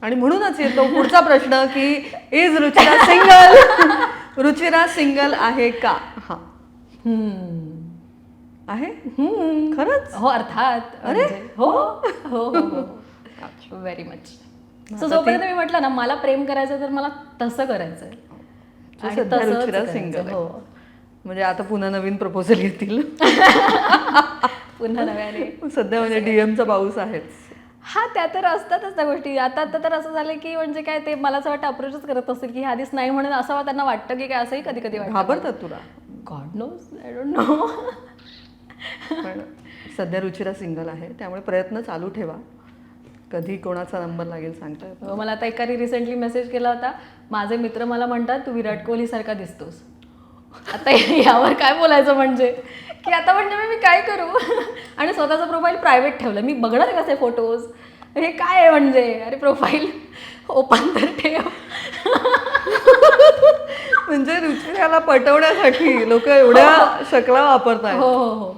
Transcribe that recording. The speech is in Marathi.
आणि म्हणूनच येतो पुढचा प्रश्न की is Ruchira single. Ruchira single आहे का? हा आहे खरंच. हो अर्थात. अरे हो हो हो व्हेरी मच. सो जोपर्यंत मी म्हटलं ना मला प्रेम करायचं तर मला तसं करायचंय. आणि सध्या तसंच रुचिरा करायचं. सिंगल आहे. हो म्हणजे आता पुन्हा नवीन प्रपोजल येतील. पुन्हा नव्याने. सध्या म्हणजे डीएमचा पाऊस आहेच. हा त्या तर असतातच त्या गोष्टी. आता तर असं झालं की म्हणजे काय ते मला असं वाटतं अप्रोचच करत असतील की आधीच नाही म्हणून असं त्यांना वाटतं की काय असंही कधी कधी वाटतं. घाबरतात तुला? God knows I don't know. पण सध्या रुचिरा सिंगल आहे त्यामुळे प्रयत्न चालू ठेवा. कधी कोणाचा नंबर लागेल सांगता येत नाही. मला आता एकाने रिसेंटली मेसेज केला होता. माझे मित्र मला म्हणतात तू विराट कोहली सारखा दिसतोस. आता यावर काय बोलायचं म्हणजे की आता म्हणजे मी काय करू. आणि स्वतःचा प्रोफाईल प्रायव्हेट ठेवलं. मी बघणार कसे फोटोज. हे काय आहे म्हणजे अरे प्रोफाईल ओपन तर ठेव. म्हणजे रुचिराला पटवण्यासाठी लोक एवढ्या शकला वापरतायत. हो हो हो